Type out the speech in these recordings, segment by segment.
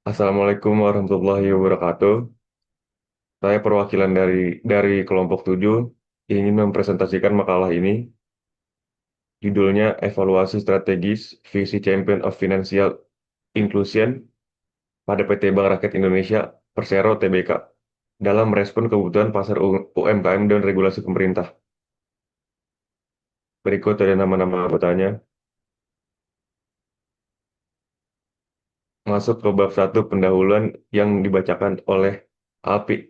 Assalamualaikum warahmatullahi wabarakatuh. Saya perwakilan dari kelompok 7 ingin mempresentasikan makalah ini. Judulnya Evaluasi Strategis Visi Champion of Financial Inclusion pada PT Bank Rakyat Indonesia Persero Tbk dalam merespon kebutuhan pasar UMKM dan regulasi pemerintah. Berikut ada nama-nama anggotanya. Masuk ke bab 1 pendahuluan yang dibacakan oleh Alpi.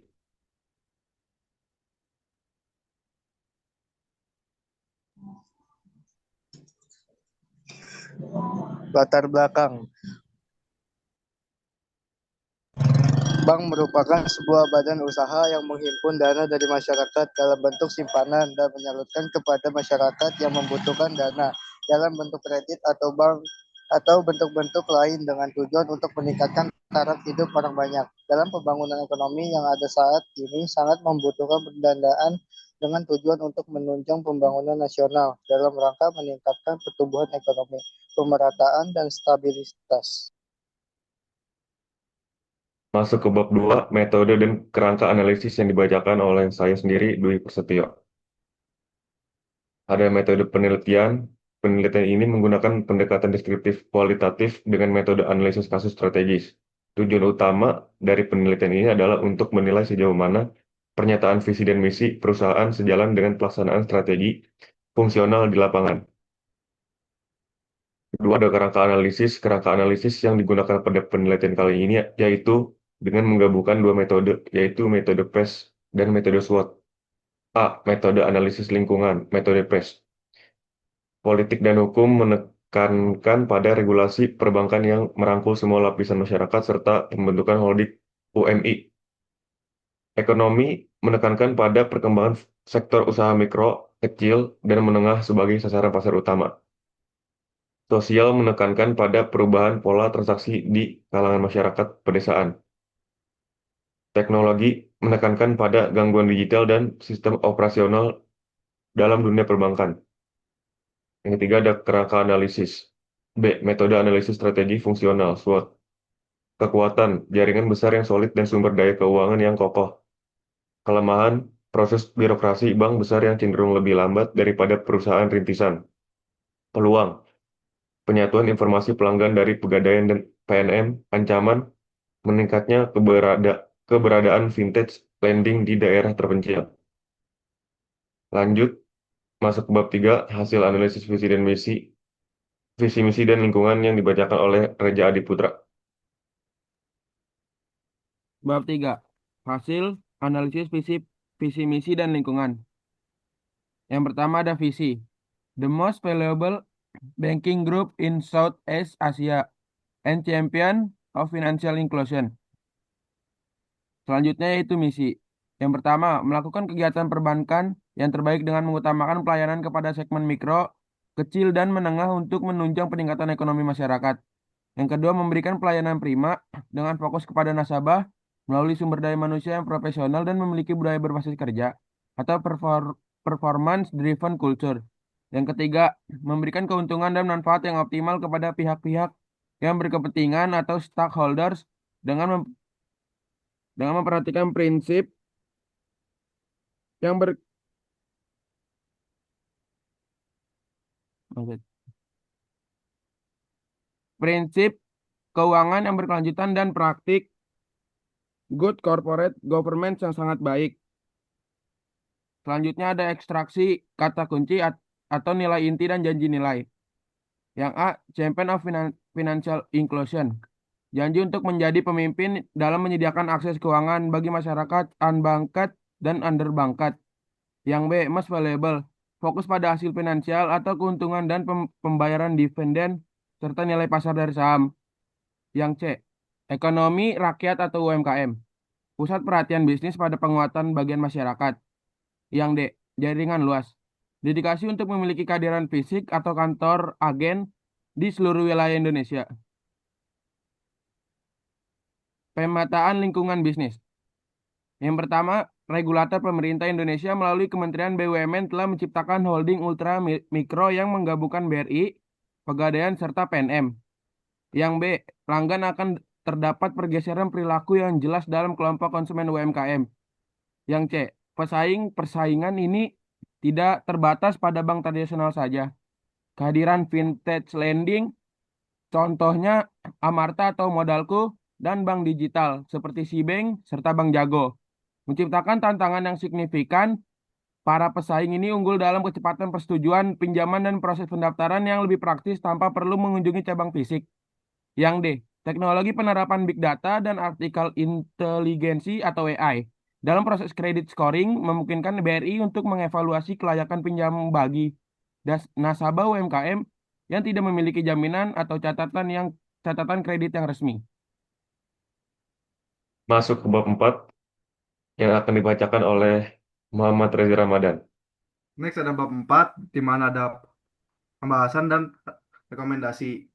Latar belakang. Bank merupakan sebuah badan usaha yang menghimpun dana dari masyarakat dalam bentuk simpanan dan menyalurkan kepada masyarakat yang membutuhkan dana dalam bentuk kredit atau bank atau bentuk-bentuk lain dengan tujuan untuk meningkatkan taraf hidup orang banyak. Dalam pembangunan ekonomi yang ada saat ini sangat membutuhkan pendanaan dengan tujuan untuk menunjang pembangunan nasional dalam rangka meningkatkan pertumbuhan ekonomi, pemerataan dan stabilitas. Masuk ke bab 2 metode dan kerangka analisis yang dibacakan oleh saya sendiri, Dwi Prasetyo. Ada metode penelitian. Penelitian ini menggunakan pendekatan deskriptif kualitatif dengan metode analisis kasus strategis. Tujuan utama dari penelitian ini adalah untuk menilai sejauh mana pernyataan visi dan misi perusahaan sejalan dengan pelaksanaan strategi fungsional di lapangan. Kedua, ada kerangka analisis. Kerangka analisis yang digunakan pada penelitian kali ini yaitu dengan menggabungkan dua metode, yaitu metode PES dan metode SWOT. A. Metode analisis lingkungan, metode PES. Politik dan hukum menekankan pada regulasi perbankan yang merangkul semua lapisan masyarakat serta pembentukan holding UMI. Ekonomi menekankan pada perkembangan sektor usaha mikro, kecil, dan menengah sebagai sasaran pasar utama. Sosial menekankan pada perubahan pola transaksi di kalangan masyarakat pedesaan. Teknologi menekankan pada gangguan digital dan sistem operasional dalam dunia perbankan. Yang ketiga ada kerangka analisis. B. Metode analisis strategi fungsional SWOT. Kekuatan, jaringan besar yang solid dan sumber daya keuangan yang kokoh. Kelemahan, proses birokrasi bank besar yang cenderung lebih lambat daripada perusahaan rintisan. Peluang, penyatuan informasi pelanggan dari Pegadaian dan PNM. Ancaman, meningkatnya keberadaan vintage lending di daerah terpencil. Lanjut, masuk ke bab 3 hasil analisis visi dan misi, visi misi dan lingkungan yang dibacakan oleh Reza Adiputra. Bab 3. Hasil analisis visi misi dan lingkungan. Yang pertama ada visi. The most valuable banking group in Southeast Asia and champion of financial inclusion. Selanjutnya yaitu misi. Yang pertama, melakukan kegiatan perbankan yang terbaik dengan mengutamakan pelayanan kepada segmen mikro, kecil, dan menengah untuk menunjang peningkatan ekonomi masyarakat. Yang kedua, memberikan pelayanan prima dengan fokus kepada nasabah melalui sumber daya manusia yang profesional dan memiliki budaya berbasis kerja atau performance driven culture. Yang ketiga, memberikan keuntungan dan manfaat yang optimal kepada pihak-pihak yang berkepentingan atau stakeholders dengan memperhatikan prinsip yang ber prinsip keuangan yang berkelanjutan dan praktik good corporate governance yang sangat baik. Selanjutnya ada ekstraksi kata kunci atau nilai inti dan janji nilai. Yang A, Champion of Financial Inclusion. Janji untuk menjadi pemimpin dalam menyediakan akses keuangan bagi masyarakat unbanked dan underbanked. Yang B, Most Valuable. Fokus pada hasil finansial atau keuntungan dan pembayaran dividen serta nilai pasar dari saham. Yang C, Ekonomi Rakyat atau UMKM. Pusat perhatian bisnis pada penguatan bagian masyarakat. Yang D, Jaringan luas. Dedikasi untuk memiliki kehadiran fisik atau kantor agen di seluruh wilayah Indonesia. Pemetaan lingkungan bisnis. Yang pertama, regulator pemerintah Indonesia melalui Kementerian BUMN telah menciptakan holding ultra mikro yang menggabungkan BRI, Pegadaian serta PNM. Yang B, pelanggan akan terdapat pergeseran perilaku yang jelas dalam kelompok konsumen UMKM. Yang C, persaingan ini tidak terbatas pada bank tradisional saja. Kehadiran vintage lending, contohnya Amarta atau Modalku, dan bank digital seperti Sibank serta Bank Jago, menciptakan tantangan yang signifikan. Para pesaing ini unggul dalam kecepatan persetujuan, pinjaman, dan proses pendaftaran yang lebih praktis tanpa perlu mengunjungi cabang fisik. Yang D, teknologi penerapan big data dan artificial inteligensi atau AI dalam proses kredit scoring memungkinkan BRI untuk mengevaluasi kelayakan pinjam bagi nasabah UMKM yang tidak memiliki jaminan atau catatan kredit yang resmi. Masuk ke bab 4 yang akan dibacakan oleh Muhammad Reza Ramadan. Next ada bab 4 di mana ada pembahasan dan rekomendasi.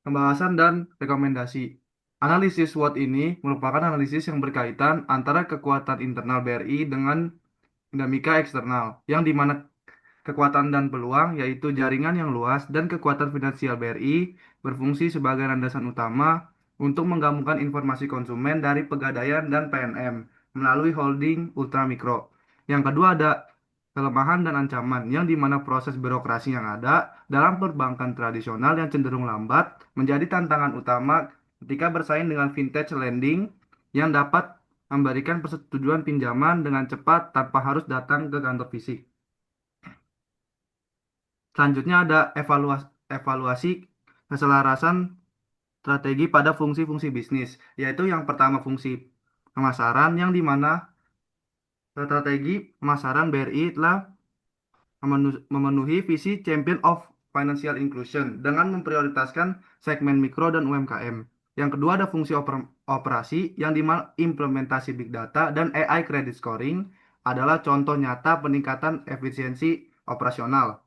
Pembahasan dan rekomendasi. Analisis SWOT ini merupakan analisis yang berkaitan antara kekuatan internal BRI dengan dinamika eksternal, yang dimana kekuatan dan peluang yaitu jaringan yang luas dan kekuatan finansial BRI berfungsi sebagai landasan utama untuk menggabungkan informasi konsumen dari Pegadaian dan PNM melalui holding ultramikro. Yang kedua ada kelemahan dan ancaman, yang dimana proses birokrasi yang ada dalam perbankan tradisional yang cenderung lambat menjadi tantangan utama ketika bersaing dengan vintage lending yang dapat memberikan persetujuan pinjaman dengan cepat tanpa harus datang ke kantor fisik. Selanjutnya ada evaluasi keselarasan strategi pada fungsi-fungsi bisnis, yaitu yang pertama fungsi pemasaran, yang dimana strategi pemasaran BRI telah memenuhi visi Champion of Financial Inclusion dengan memprioritaskan segmen mikro dan UMKM. Yang kedua ada fungsi operasi, yang dimana implementasi big data dan AI credit scoring adalah contoh nyata peningkatan efisiensi operasional.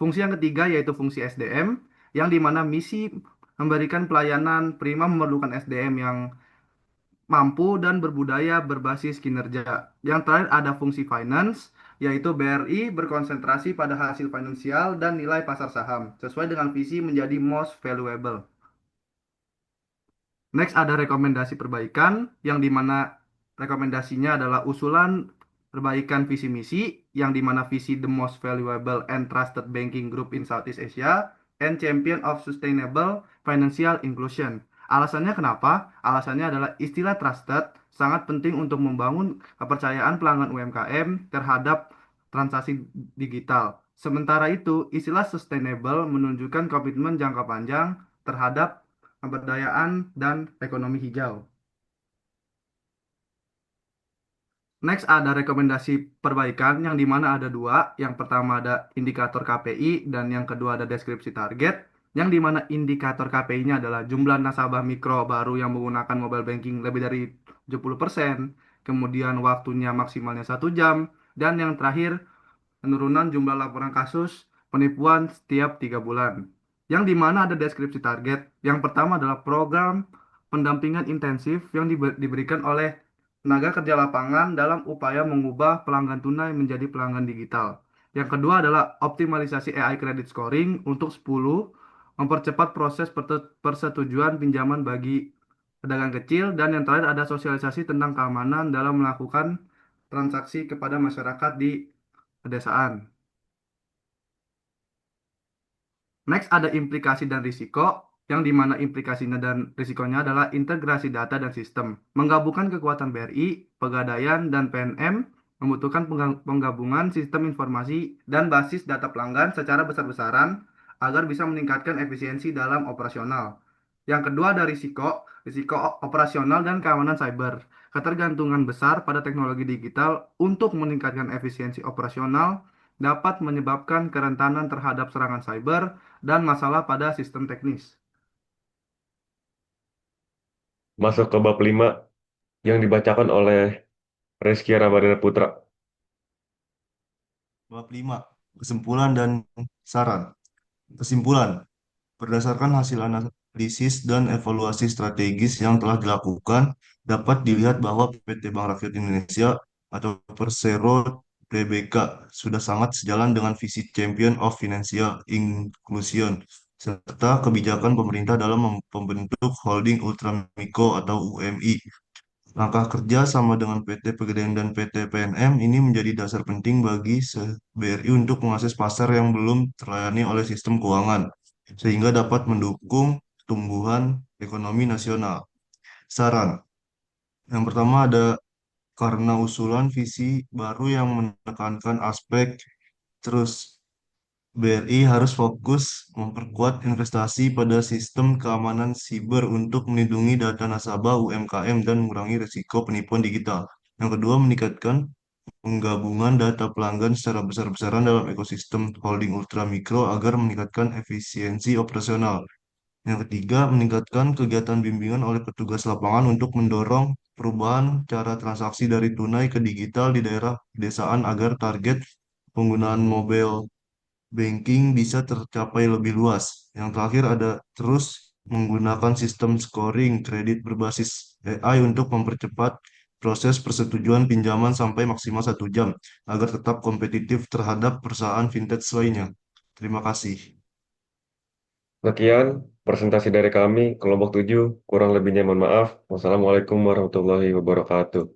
Fungsi yang ketiga yaitu fungsi SDM, yang dimana misi memberikan pelayanan prima memerlukan SDM yang mampu dan berbudaya berbasis kinerja. Yang terakhir ada fungsi finance, yaitu BRI berkonsentrasi pada hasil finansial dan nilai pasar saham, sesuai dengan visi menjadi most valuable. Next ada rekomendasi perbaikan, yang dimana rekomendasinya adalah usulan perbaikan visi misi, yang dimana visi the most valuable and trusted banking group in Southeast Asia and champion of sustainable financial inclusion. Alasannya kenapa? Alasannya adalah istilah trusted sangat penting untuk membangun kepercayaan pelanggan UMKM terhadap transaksi digital. Sementara itu, istilah sustainable menunjukkan komitmen jangka panjang terhadap pemberdayaan dan ekonomi hijau. Next ada rekomendasi perbaikan, yang dimana ada dua. Yang pertama ada indikator KPI dan yang kedua ada deskripsi target. Yang dimana indikator KPI-nya adalah jumlah nasabah mikro baru yang menggunakan mobile banking lebih dari 70%. Kemudian waktunya maksimalnya 1 jam. Dan yang terakhir penurunan jumlah laporan kasus penipuan setiap 3 bulan. Yang dimana ada deskripsi target. Yang pertama adalah program pendampingan intensif yang diberikan oleh tenaga kerja lapangan dalam upaya mengubah pelanggan tunai menjadi pelanggan digital. Yang kedua adalah optimalisasi AI credit scoring untuk 10, mempercepat proses persetujuan pinjaman bagi pedagang kecil, dan yang terakhir ada sosialisasi tentang keamanan dalam melakukan transaksi kepada masyarakat di pedesaan. Next ada implikasi dan risiko, yang dimana implikasinya dan risikonya adalah integrasi data dan sistem. Menggabungkan kekuatan BRI, Pegadaian, dan PNM membutuhkan penggabungan sistem informasi dan basis data pelanggan secara besar-besaran agar bisa meningkatkan efisiensi dalam operasional. Yang kedua ada risiko operasional dan keamanan cyber. Ketergantungan besar pada teknologi digital untuk meningkatkan efisiensi operasional dapat menyebabkan kerentanan terhadap serangan cyber dan masalah pada sistem teknis. Masuk ke bab 5 yang dibacakan oleh Reski Ramadana Putra. Bab 5. Kesimpulan dan saran. Kesimpulan. Berdasarkan hasil analisis dan evaluasi strategis yang telah dilakukan, dapat dilihat bahwa PT Bank Rakyat Indonesia atau Persero TBK sudah sangat sejalan dengan visi Champion of Financial Inclusion serta kebijakan pemerintah dalam membentuk holding ultramikro atau UMI. Langkah kerja sama dengan PT Pegadaian dan PT PNM ini menjadi dasar penting bagi BRI untuk mengakses pasar yang belum terlayani oleh sistem keuangan, sehingga dapat mendukung tumbuhan ekonomi nasional. Saran, yang pertama ada karena usulan visi baru yang menekankan aspek terus BRI harus fokus memperkuat investasi pada sistem keamanan siber untuk melindungi data nasabah UMKM dan mengurangi risiko penipuan digital. Yang kedua, meningkatkan penggabungan data pelanggan secara besar-besaran dalam ekosistem holding ultramikro agar meningkatkan efisiensi operasional. Yang ketiga, meningkatkan kegiatan bimbingan oleh petugas lapangan untuk mendorong perubahan cara transaksi dari tunai ke digital di daerah pedesaan agar target penggunaan mobile banking bisa tercapai lebih luas. Yang terakhir ada terus menggunakan sistem scoring kredit berbasis AI untuk mempercepat proses persetujuan pinjaman sampai maksimal 1 jam agar tetap kompetitif terhadap perusahaan fintech lainnya. Terima kasih. Sekian presentasi dari kami, kelompok 7. Kurang lebihnya mohon maaf. Wassalamualaikum warahmatullahi wabarakatuh.